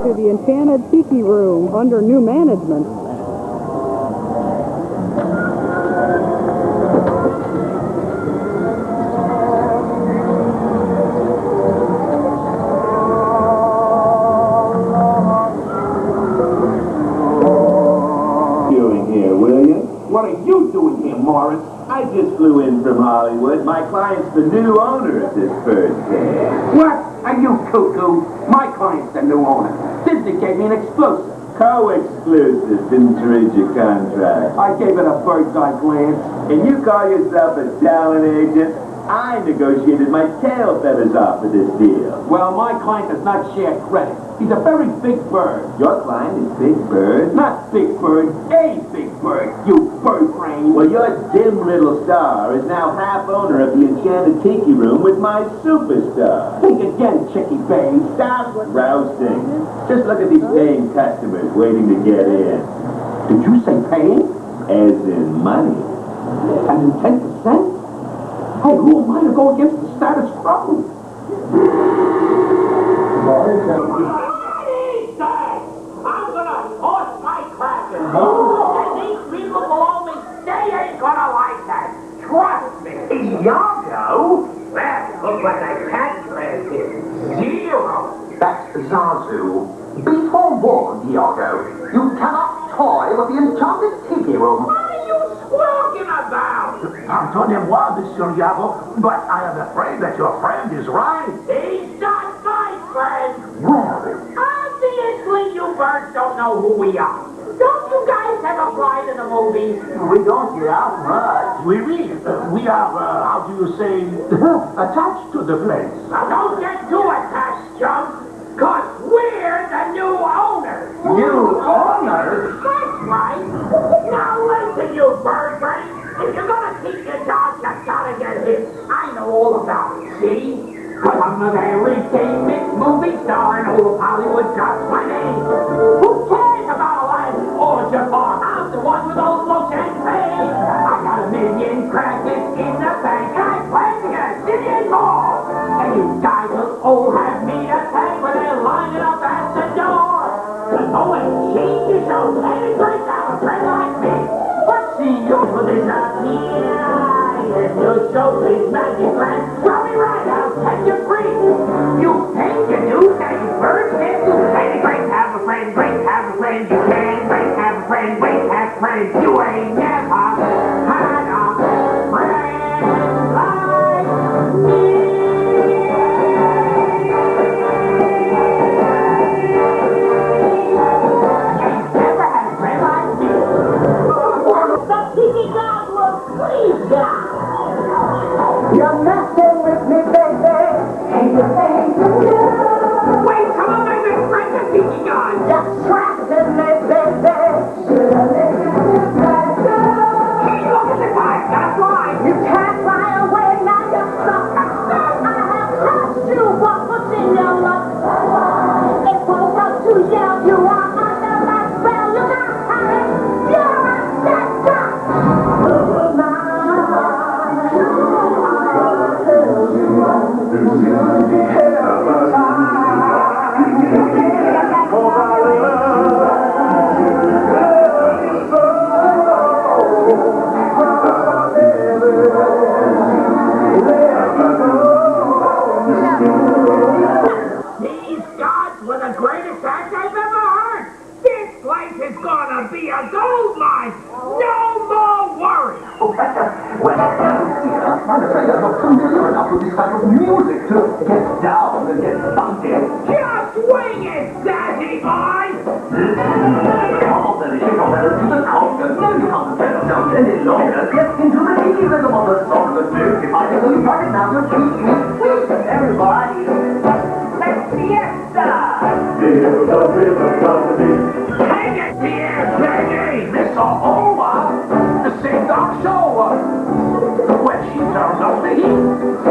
To the Enchanted Tiki Room under new management. Doing here, will you? What are you doing here, Morris? I just flew in from Hollywood. My client's the new owner of this bird cage. What? Are you cuckoo? My client's the new owner. Disney gave me an exclusive. Co-exclusive. Didn't you read your contract? I gave it a bird's eye glance. And you call yourself a talent agent? I negotiated my tail feathers off for this deal. Well, my client does not share credit. He's a very big bird. Your client is Big Bird? Not Big Bird, a big bird, you bird brain. Well, your dim little star is now half owner of the Enchanted Tiki Room with my superstar. Think again, Chicky Babe. Stop rousting. Just look at these paying customers waiting to get in. Did you say paying? As in money. As in 10%? Hey, who am I to go against the status quo? I'm gonna toss my crackers. And these people below me, they ain't gonna like that. Trust me. Iago? That looks like a cat transit. 0. That's Zazu. Be forewarned, Iago. You cannot toy with the Enchanted Tiki Room. What are you squawking about? Pardonnez-moi, Monsieur Iago, but I am afraid that your friend is right. He's not my friend. Well, Obviously, you birds don't know who we are. Don't you guys ever fly to the movies? we don't get out much. We are, how do you say, attached to the place. Now, don't get too attached, chum. Cause we're the new owners. New owners? That's right. Now listen, you bird brain. If you're gonna keep your job, you gotta get hit. I know all about it, see? Cause I'm an everyday mixed movie star and all of Hollywood got my name. Who cares about a life or Japan? I'm the one with those looks and fame. I got a million crackers in the bank. And I plan to get a million more. And you guys will all have me to thank when they're lining up at the door. So go and change your show and break out a friend like me. But see you for this appeal. And your show is magic land. Tell me right, I'll set you free. You think you do, and you birds can't do. Hey, great, have a friend, great, have a friend. You can, great, have a friend, great, have a friend. You ain't never had a friend like me. Ain't never had a friend like me. The Tiki God will please God. You're messing with me, baby. Ain't the thing to do. Wait, come on, baby, break the Tiki God. You're trapping me, baby. Should I let you slide through? Hey, look at the time, gotta fly. You can't fly away, now you're stuck. I have asked you what was in your luck. It won't help to yell. You are under my spell. Look out, honey. You're a dead duck. Oh, my. These gods were the greatest act I've ever heard. This place is gonna be a gold mine. No more worries. Well, I'm afraid I'm not familiar enough with this type of music to get down and get funky. Just wing it, Daddy boy. Come on, then, shake on that to the conga. Now you can't defend yourself any longer. Get into the key rhythm of the song that beautifies it. You got it now, you keep me sweet. Everybody, let's fiesta. Feel the rhythm of the beat. Hang it, Pierre, baby. Miss Owa, the sing-dong show. When she turns up the heat.